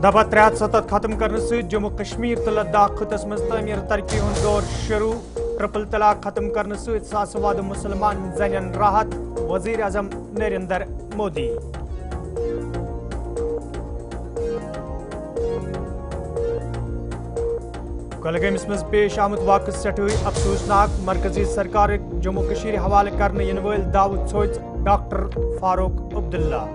دفعہ 370 ختم کرنے سے جموں کشمیر تو لداخ خطس مز تعمیر ترقی ہند دور شروع ٹرپل طلاق ختم کرنے سے ساس واد مسلمان زنین راحت وزیر اعظم نریندر مودی کلگامس مز پیش آمت واقع سٹھوئی افسوسناک مرکزی سرکار جموں کشمیر حوالہ کرنے ین ول دعوت سوچ ڈاکٹر فاروق عبداللہ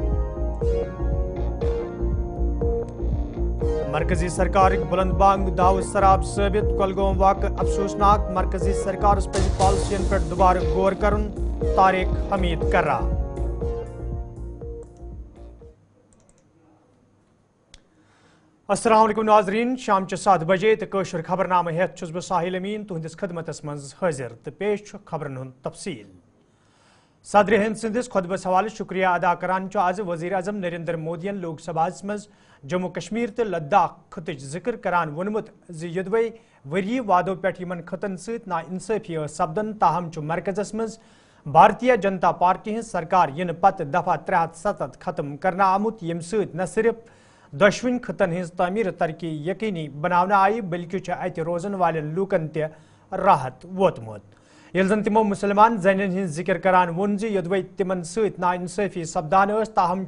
مرکزی سرکار بلند بانگ دعوت سراب ثابت کلگوم واقع افسوسناک مرکزی سرکار پز پالسین پہ دوبارہ غور کرن طارق حمید کرا السلام علیکم ناظرین شام 7 بجے تو قشر خبر نامہ ہیت چھس بہ ساحل امین تہندس خدمتس مز حاضر تو پیش خبرن ہند تفصیل صدر ہند سندس خطبس حوالہ شکریہ ادا کران آز وزیر اعظم نریندر مودین لوک سبھا مز جموں کشمیر تو لداخ خطچ ذکر کران ونمت زدوی وری وادو پہ یمن خطن ست نا انصافی سپدن تاہم مرکزس مز بھارتیہ جنتا پارٹی ہز سرکار ین پتہ دفعہ 370 ختم کرنا آمت یم ست نہ صرف دشوین خطن ہز تعمیر ترقی یقینی بنانا آئی بلکہ ات روزن والن لوکن تہ راحت ووتمت یل زن تمو مسلمان زنین ہز ذکر کران ون یدوی تمن ست نا انصافی سپدان تاہم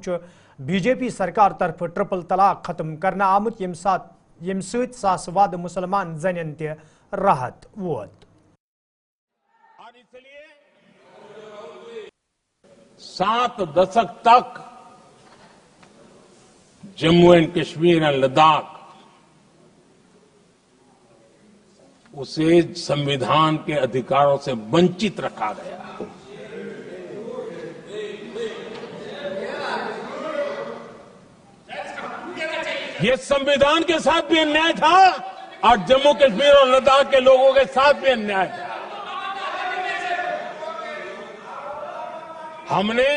بی جے پی سرکار طرف ٹرپل طلاق ختم کرنا آمت یم ست ساس واد مسلمان زنین تہ راحت ووت اور اس لیے 7 دشک تک جموں اینڈ کشمیر اینڈ لداخ اسے سمویدھان کے ادھیکاروں سے ونچت رکھا گیا یہ سمویدھان کے ساتھ بھی انیائے تھا اور جموں کشمیر اور لداخ کے لوگوں کے ساتھ بھی انیائے تھا ہم نے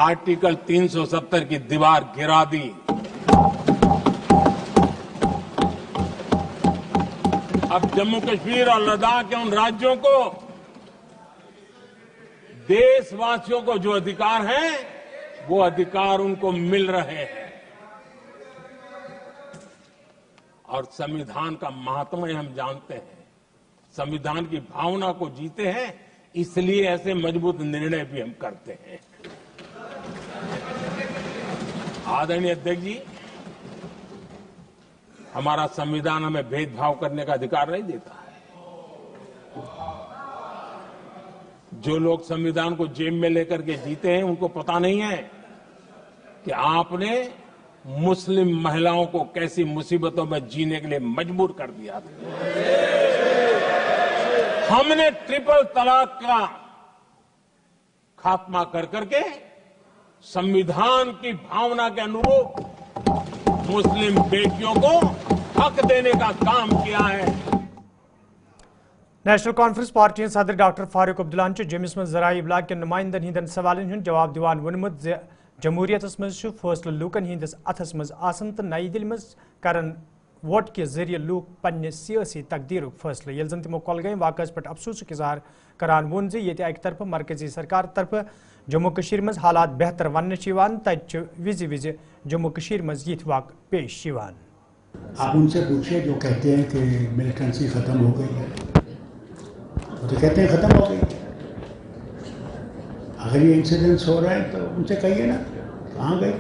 آرٹیکل 370 کی دیوار گرا دی اب جموں کشمیر اور لداخ کے ان راجیوں کو دیش واسیوں کو جو ادھیکار ہیں وہ ادھیکار ان کو مل رہے ہیں اور سمویدھان کا مہاتما ہم جانتے ہیں سمویدھان کی بھاونا کو جیتے ہیں اس لیے ایسے مضبوط نرنے بھی ہم کرتے ہیں آدرنیہ ادھیکش جی ہمارا سمویدھان ہمیں بھید بھاؤ کرنے کا ادھیکار نہیں دیتا ہے جو لوگ سمویدھان کو جیب میں لے کر کے جیتے ہیں ان کو پتا نہیں ہے کہ آپ نے مسلم مہیلاؤں کو کیسی مصیبتوں میں جینے کے لیے مجبور کر دیا تھا ہم نے ٹرپل طلاق کا خاتمہ کر کے سمویدھان کی بھاونا کے انوروپ مسلم بیٹیوں کو حق دینے کا کام کیا ہے نیشنل کانفرنس پارٹی صدر ڈاکٹر فاروق عبداللہ جمس مز ذرائع ابلاغ کے نمائندن ہندن سوالن ہند جواب دیوان ونمت جمہوریت مز فیصلہ لوکن ہندس اتھس مز آسن تو نئی دل مز کرن ووٹ کے ذریعے لوک پنہ سیاسی تقدیر فیصلہ یل زن تمو کولگام واقعہ پہ افسوس اظہار کران ون یہ اک طرف مرکزی سرکار طرف جموں کشمیر مز حالات بہتر ون تت وز جموں کشمیر مز یہ واقع پیش آپ ان سے پوچھئے جو کہتے ہیں کہ ملیٹنسی ختم ہو گئی ہے وہ تو کہتے ہیں ختم ہو گئی اگر یہ انسیڈنٹس ہو رہے ہیں تو ان سے کہیے نا کہاں گئی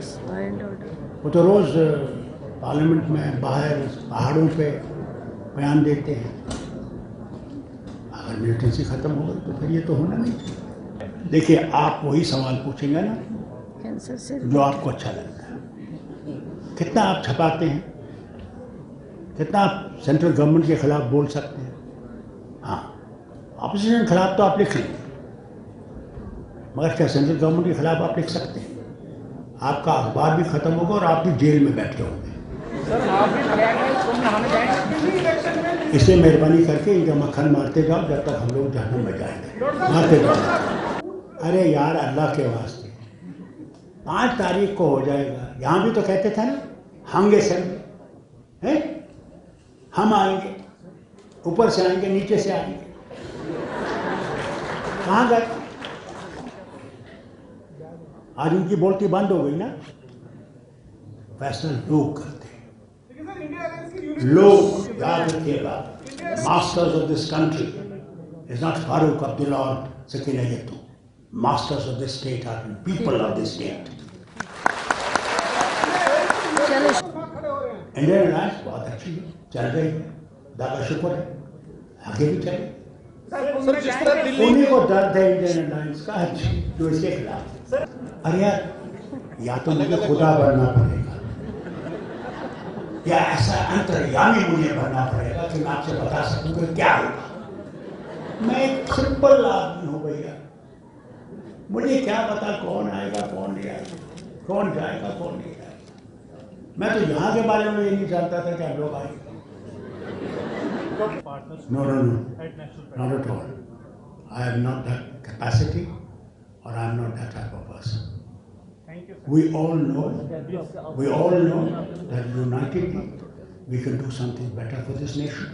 وہ تو روز پارلیمنٹ میں باہر پہاڑوں پہ بیان دیتے ہیں اگر ملیٹنسی ختم ہو گئی تو پھر یہ تو ہونا نہیں دیکھیے آپ وہی سوال پوچھیں گے نا جو آپ کو اچھا لگتا ہے کتنا آپ چھپاتے ہیں کتنا آپ سینٹرل گورنمنٹ کے خلاف بول سکتے ہیں ہاں اپوزیشن کے خلاف تو آپ لکھ لیں مگر کیا سینٹرل گورنمنٹ کے خلاف آپ لکھ سکتے ہیں آپ کا اخبار بھی ختم ہوگا اور آپ بھی جیل میں بیٹھے ہوں گے اس لیے مہربانی کر کے ان کا مکھن مارتے جاؤ جب تک ہم لوگ جہنم میں جائیں گے مارتے جاؤ ارے یار اللہ کے واسطے 5 تاریخ کو ہو جائے گا یہاں بھی تو کہتے تھے نا ہم گے سر ہم آئیں گے اوپر سے آئیں گے نیچے سے آئیں گے کہاں گئے آج ان کی بولتی بند ہو گئی نا फैसला लोग करते हैं। लोग, याद रखिएगा, masters of this country is not Farooq Abdullah और Sakina Itoo. Masters of this state are people of this state. Indian airlines बहुत अच्छी चल रही है, दादा शुक्र है, आगे भी चले। उन्हीं को दर्द है इंडियन एयरलाइंस का जो इसके खिलाफ। अरे यार, या तो मुझे खुदा बनना पड़ेगा या ऐसा अंतर्यामी मुझे बनना पड़ेगा कि मैं आपसे बता सकूं कि क्या होगा। मैं एक सिंपल आदमी हूं भैया, मुझे क्या पता कौन आएगा कौन नहीं आएगा, कौन जाएगा कौन नहीं जाएगा। मैं तो यहाँ के बारे में ये नहीं जानता था कि हम लोग आएंगे। No, not at all. I have not that capacity, or I am not that type of person. We all know that unitedly we can do something better for this nation.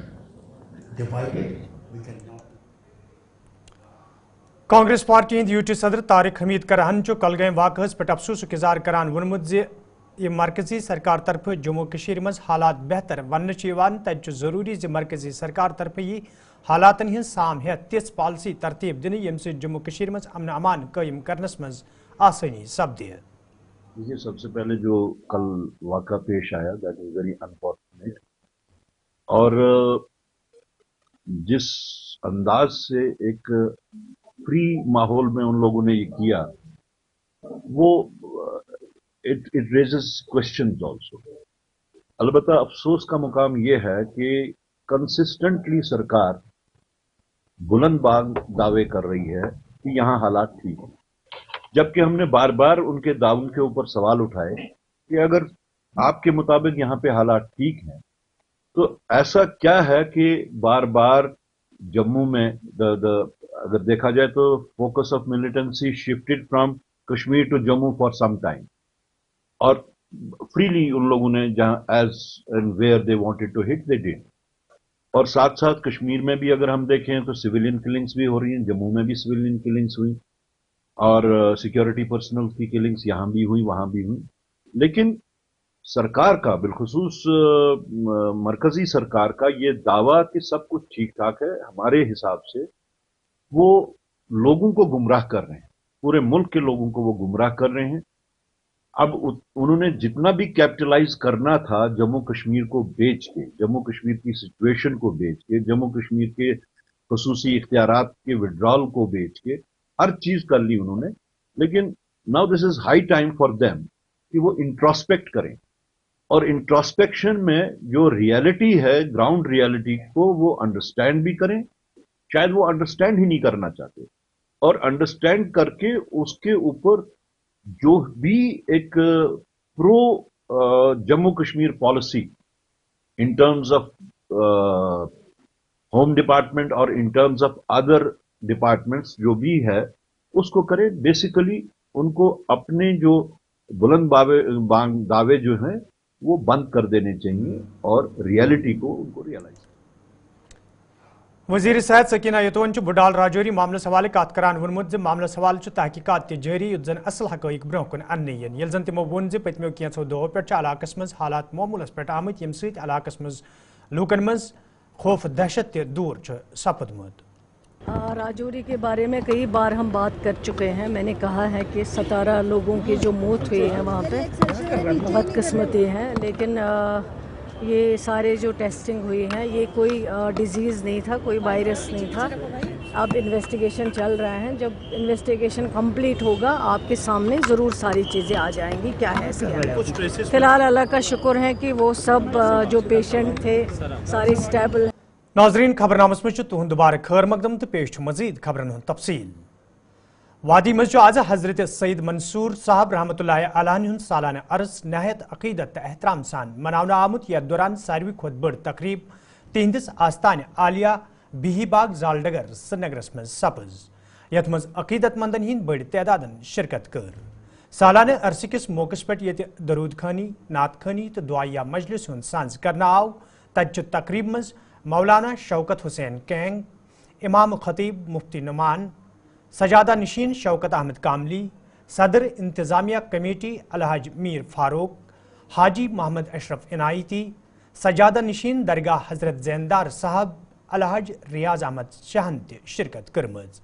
Divided, we cannot. Congress party हंद UT सदर तारिक हमीद करहन कलगम वाकहस पे अफसोस इजहार करान वोनमुत जे मरकजी सरकार तरफ जम्मू कश्मीर मज हालात बेहतर वन तत जरूरी जे मरकजी सरकार तरफ यी हालातन हज साम हेत तिस पॉलिसी तरतीब दिन यम जम्मू कश्मीर मज अमन अमान कायम करनस मज आसानी सपदे। देखिए, सबसे पहले जो कल वाक़ा पेश आया दैट इज वेरी अनफॉर्चुनेट, और जिस अंदाज से एक फ्री माहौल में उन लोगों ने ये किया वो इट रेजेस क्वेश्चंस आल्सो। अलबत्ता अफसोस का मुकाम ये है कि कंसिस्टेंटली सरकार बुलंद दावे कर रही है कि यहाँ हालात ठीक हैं, जबकि हमने बार बार उनके दावों के ऊपर सवाल उठाए कि अगर आपके मुताबिक यहाँ पे हालात ठीक हैं तो ऐसा क्या है कि बार बार जम्मू में अगर देखा जाए तो focus of militancy shifted from Kashmir to Jammu for some time, और फ्रीली उन लोगों ने जहां as and where they wanted to hit they did. और साथ साथ कश्मीर में भी अगर हम देखें तो सिविलियन किलिंग्स भी हो रही हैं, जम्मू में भी सिविलियन किलिंग्स हुई और सिक्योरिटी पर्सनल की किलिंग्स यहां भी हुई वहां भी हुई। लेकिन सरकार का बिलखुसूस मरकजी सरकार का ये दावा कि सब कुछ ठीक ठाक है, हमारे हिसाब से वो लोगों को गुमराह कर रहे हैं, पूरे मुल्क के लोगों को वो गुमराह कर रहे हैं। अब उन्होंने जितना भी कैपिटलाइज करना था जम्मू कश्मीर को बेच के, जम्मू कश्मीर की सिचुएशन को बेच के, जम्मू कश्मीर के खसूसी इख्तियारात के विड्रॉल को बेच के हर चीज कर ली उन्होंने। लेकिन now this is high time for them कि वो इंट्रोस्पेक्ट करें, और इंट्रोस्पेक्शन में जो रियलिटी है, ग्राउंड रियलिटी को वो अंडरस्टैंड भी करें। शायद वो अंडरस्टैंड ही नहीं करना चाहते, और अंडरस्टैंड करके उसके ऊपर जो भी एक pro Jammu Kashmir policy in terms of home department और in terms of other departments जो भी है उसको करें। बेसिकली उनको अपने जो बुलंद दावे जो हैं वो बंद कर देने चाहिए और रियलिटी को उनको रियलाइज। वजीर सेहत सकीना यतून बुडाल राजौरी मामले हवाले कत करान वोनमुत मामले हवाले तहकीकात जारी युत जन असल हकैक ब्रोह कुन अन्ने यल जन तमो वोन पतमो कैंसो दो पे इलाकस मज हालात मामूलस पे आमत यम सत इलाकस मज लूकन मज खौफ दहशत ते दूर सपदमुत। राजौरी के बारे में कई बार हम बात कर चुके हैं। मैंने कहा है कि 17 लोगों की जो मौत हुई है वहाँ पे बदकिस्मती है, लेकिन ये सारे जो टेस्टिंग हुई है ये कोई डिजीज़ नहीं था, कोई वायरस नहीं था। अब इन्वेस्टिगेशन चल रहा है, जब इन्वेस्टिगेशन कंप्लीट होगा आपके सामने ज़रूर सारी चीज़ें आ जाएंगी क्या है इसके। फ़िलहाल अल्लाह का शुक्र है कि वो सब जो पेशेंट थे सारे स्टेबल। नाजरीन, खबरनामस में तुहद दोबारा खैर मकदम तो पेश मजीद खबरन तफसील। वादी मज आज हजरत सईद मंसूर साहब रहमतुल्लाह अलैहि सालाना अरस नहायत अकीदत एहतराम सान मनाना आमुत या दौरान सारवी खुद बड़ तकरीब तिहंदिस आस्तान आलिया बिहीबाग जालडगर श्रीनगरस मज सपज यथ मज अकीदतमंदन हिंद बड़ तदादन शिरकत कर। सालाना अरसे किस मौकस पे ये दरूद खानी, नात खानी तो दुआया मजलिस हुन सांझ करना आव। तज तकरीब मज मौलाना शौकत हुसैन कैंग, इमाम खतीब मुफ्ती नुमान, सजादा नशीन शौकत अहमद कामली, सदर इंतजामिया कमेटी अलहाज मीर फारूक, हाजी मोहम्मद अशरफ इनायती, सजादा नशीन दरगाह हजरत जैनदार साहब अलहज रियाज अहमद शाहन ति शिरकत कर्मज।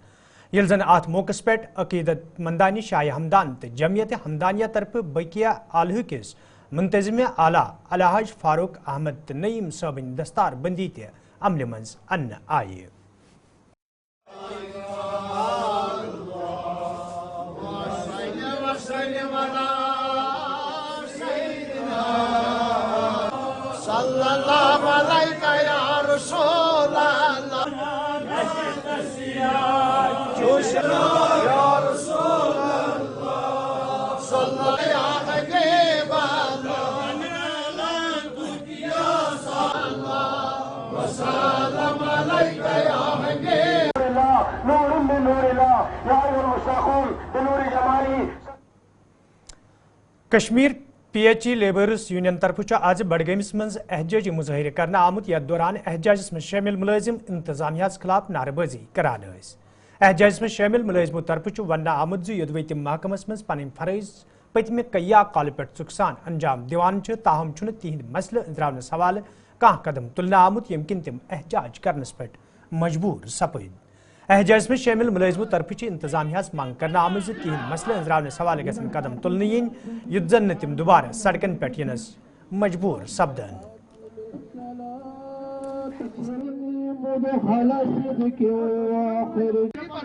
यिल जन अत मौकस पे अकीदत मंदानी शाह हमदान तो जमियत हमदानिया तरफ बकिया आलह किस मुंतजिम आला अलहज फारूक अहमद नईम सबन दस्तार बंदी ते अमल मज अन्न आये। कश्मीर PHE लेबर्स यूनियन तरफ आज बडगमिस मज एहजाजी मुजाहिर करना आमुत यथ दौरान एहजाजस में शामिल मुलाजिम इंतजामिया खिलाफ नारेबाजी करान। एहजाजस में शामिल मुलाजिमों तरफ वन आमुत योदवे तम महकमस मज पन फरज पतमे कया काल पे चुकसान अंजाम दिवान ताहम तिहद मसले अंजरावनस हवाले कह कदम तुलना आमुत यम किन तम एहजाज करनस पे मजबूर सपद। एहजाज में शामिल मुलाजिमों तरफ इंतजामिया मंग करना आमज तिहद मसले अंजरावनस हवाले गसन कदम तुलने yin युद्ध जन तम दोबारा सड़कन पे यनस मजबूर सपदन।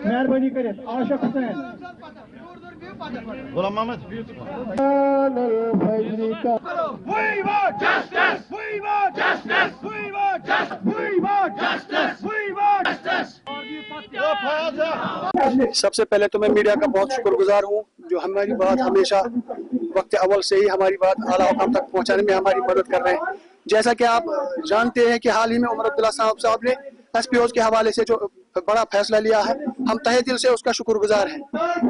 मेहरबानी करें आशिक हुसैन गुलाम मोहम्मद सबसे पहले तो मैं मीडिया का बहुत शुक्रगुजार हूँ जो हमारी बात हमेशा वक्त अव्वल से ही हमारी बात आला हुकाम तक पहुँचाने में हमारी मदद कर रहे हैं। जैसा कि आप जानते हैं कि हाल ही में उमर अब्दुल्ला साहब ने SPOs के हवाले से जो बड़ा फैसला लिया है, हम तहे दिल से उसका शुक्रगुजार हैं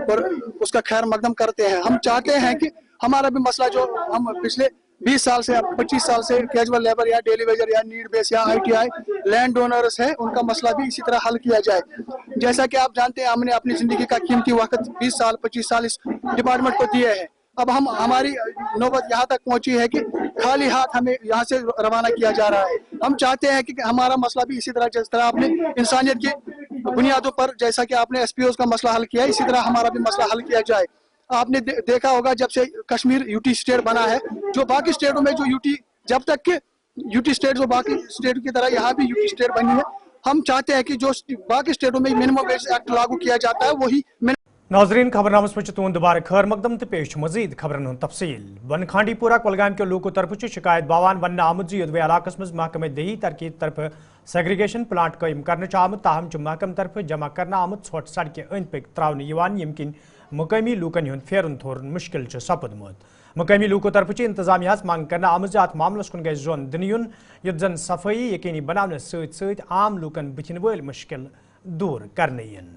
और उसका खैर मकदम करते हैं। हम चाहते हैं कि हमारा भी मसला जो हम पिछले 20 साल से 25 साल से कैजुअल लेबर या डेली वेजर या नीड बेस या ITI लैंड डोनर्स है, उनका मसला भी इसी तरह हल किया जाए। जैसा कि आप जानते हैं हमने अपनी जिंदगी का कीमती वक्त 20 साल 25 साल इस डिपार्टमेंट को दिए हैं। अब हमारी नौबत यहाँ तक पहुँची है कि खाली हाथ हमें यहाँ से रवाना किया जा रहा है। हम चाहते हैं कि हमारा मसला भी इसी तरह जिस तरह आपने इंसानियत की बुनियादों पर जैसा कि आपने SPOs का मसला हल किया, इसी तरह हमारा भी मसला हल किया जाए। आपने देखा होगा जब से कश्मीर UT स्टेट बना है, जो बाकी स्टेटों में जो UT जब तक के UT स्टेट जो बाकी स्टेट की तरह यहाँ भी UT स्टेट बनी है, हम चाहते हैं कि जो बाकी स्टेटों में मिनिमम वेज एक्ट लागू किया जाता है वही। नाजरीन खबरनामस में तुंद दोबारा खैर मकदम तो पेश मजीद खबरन तफसील। वन खांडीपुरा कुलगाम के लोगों तरफ शिकायत बावान वन आमुद योदवे इलाकस मज महकमे दही तरकीब तरफ सेग्रीगेशन प्लांट कायम करने आमुत ताहम महकम तरफ जमा करना आमुत षोट सड़कें अंद पक त्रावन यम किन मुकामी लूकन हुंद फेरन थोरन मुश्किल सपदमुत। मुकामी लूकों तरफ इंतजामिया मंग करना आमज अत मामलस कुन गज जोन दिन युन युत जन सफाई यकीनी बनाने सत आम लूकन बुथिन वल मुश्किल दूर करने इन।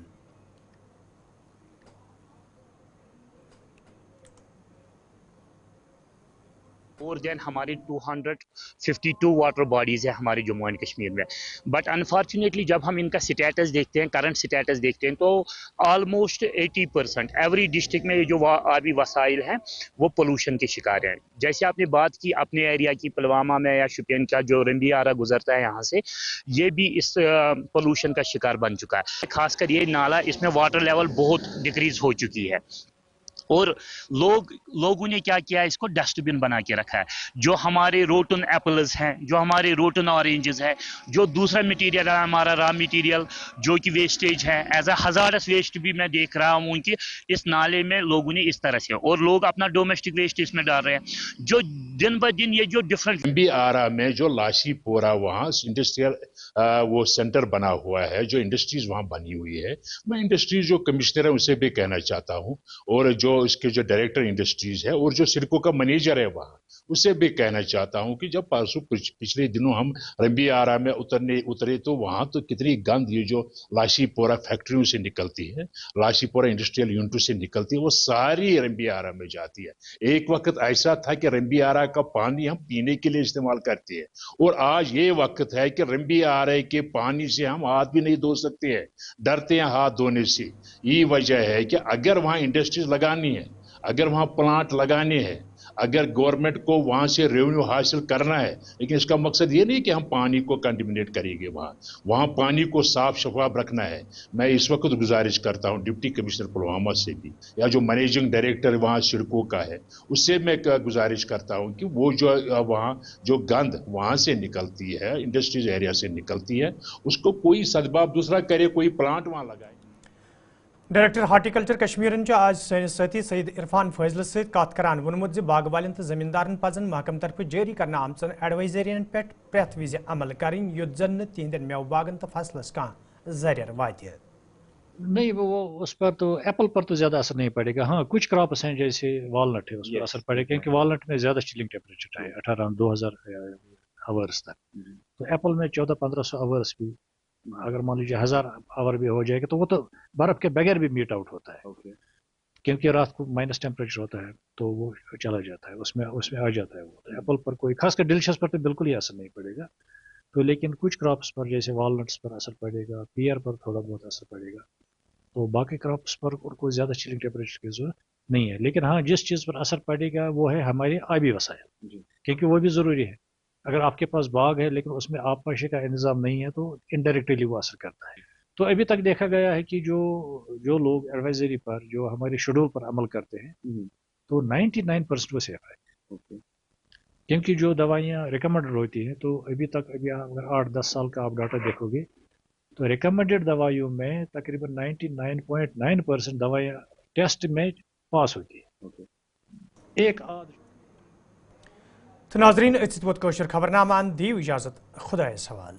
और देन हमारे 252 वाटर बॉडीज़ है हमारे जम्मू एंड कश्मीर में। बट अनफॉर्चुनेटली जब हम इनका स्टेटस देखते हैं, करंट स्टेटस देखते हैं, तो ऑलमोस्ट 80% एवरी डिस्ट्रिक्ट में जो आबी वसाइल हैं वो पोलूशन के शिकार हैं। जैसे आपने बात की अपने एरिया की पुलवामा में या शुपियन का जो रंबियारा गुजरता है यहाँ से, ये भी इस पोलूशन का शिकार बन चुका है। खासकर ये नाला, इसमें वाटर लेवल बहुत डिक्रीज हो चुकी है और लोगों ने क्या किया, इसको डस्टबिन बना के रखा है। जो हमारे रोटन एप्पल्स हैं, जो हमारे रोटन ऑरेंजेस हैं, जो दूसरा मटेरियल है हमारा रॉ मटेरियल जो कि वेस्टेज है, एज अ हजारस वेस्ट भी मैं देख रहा हूँ कि इस नाले में लोगों ने इस तरह से, और लोग अपना डोमेस्टिक वेस्ट इसमें डाल रहे हैं। जो दिन ब दिन ये जो डिफरेंट भी आ रहा में जो लाशीपोरा वहाँ इंडस्ट्रियल वो सेंटर बना हुआ है, जो इंडस्ट्रीज वहाँ बनी हुई है, मैं इंडस्ट्रीज जो कमिश्नर है उनसे भी कहना चाहता हूँ, और जो इसके जो डायरेक्टर इंडस्ट्रीज है और जो सिरको का मैनेजर है वहाँ, उससे भी कहना चाहता हूँ कि जब परसों पिछले दिनों हम रंबी आरा में उतरे तो वहाँ तो कितनी गंद ये जो लाशीपोरा फैक्ट्रियों से निकलती है, लाशीपोरा इंडस्ट्रियल यूनिट से निकलती है, वो सारी रंबी आरा में जाती है। एक वक्त ऐसा था कि रंबी आरा का पानी हम पीने के लिए इस्तेमाल करते हैं, और आज ये वक्त है कि रंबी आरा के पानी से हम हाथ भी नहीं धो सकते हैं, डरते हैं हाथ धोने से। ये वजह है कि अगर वहाँ इंडस्ट्रीज लगानी है, अगर वहाँ प्लांट लगाने हैं, अगर गवर्नमेंट को वहाँ से रेवेन्यू हासिल करना है, लेकिन इसका मकसद ये नहीं कि हम पानी को कंटिमिनेट करेंगे, वहाँ पानी को साफ शफाफ रखना है। मैं इस वक्त गुजारिश करता हूँ डिप्टी कमिश्नर पुलवामा से भी, या जो मैनेजिंग डायरेक्टर वहाँ सिडको का है, उससे मैं गुजारिश करता हूँ कि वो जो वहाँ जो गंद वहाँ से निकलती है, इंडस्ट्रीज एरिया से निकलती है, उसको कोई सदबाब दूसरा करे, कोई प्लांट वहाँ लगाए। डायरेक्टर हार्टिकल्चर कश्मीर आज सैनिस साथी सईद इरफान फैजल सत कत करान वोनमुत बाग वालन तो जमींदारन पजन महकम तरफ जारी करना आमचन एडवाइजरियन पे प्रेथ विज अमल करें युत जन तिहंदन मेव बागन तो फसलस कह जरियर वात। नहीं, वो उस पर तो एप्पल पर तो ज़्यादा असर नहीं पड़ेगा। हाँ, कुछ क्रॉप्स हैं जैसे वालनट है, उस पर असर पड़ेगा क्योंकि वालनट में ज़्यादा चिलिंग टेम्परेचर है 18-2000 आवर्स तक। तो एप्पल में 1400-1500 आवर्स भी, अगर मान लीजिए 1000 आवर भी हो जाएगा तो वो तो बर्फ के बगैर भी मीट आउट होता है। क्योंकि रात को माइनस टेम्परेचर होता है तो वो चला जाता है, उसमें आ जाता है वो। तो एप्पल पर कोई, खासकर डिलीशियस पर तो बिल्कुल ही असर नहीं पड़ेगा। तो लेकिन कुछ क्रॉप्स पर जैसे वालनट्स पर असर पड़ेगा, पियर पर थोड़ा बहुत असर पड़ेगा। तो बाकी क्रॉप्स पर कोई ज़्यादा चिलिंग टेम्परेचर की जरूरत नहीं है। लेकिन हाँ, जिस चीज़ पर असर पड़ेगा वो है हमारे आबी वसाइल, क्योंकि वो भी ज़रूरी है। अगर आपके पास बाग है लेकिन उसमें आब पाशी का इंतज़ाम नहीं है तो इनडायरेक्टली वो असर करता है। तो अभी तक देखा गया है कि जो लोग एडवाइजरी पर, जो हमारे शेड्यूल पर अमल करते हैं, तो 99% वो सेफ है। क्योंकि जो दवाइयाँ रिकमेंडेड होती हैं, तो अभी अगर 8-10 साल का आप डाटा देखोगे तो रिकमेंडेड दवाइयों में तकरीबन 99.9% दवाइयाँ टेस्ट में पास होती है। एक तो नाजरीन, खबरनामा दी इजाजत, खुदा सवाल।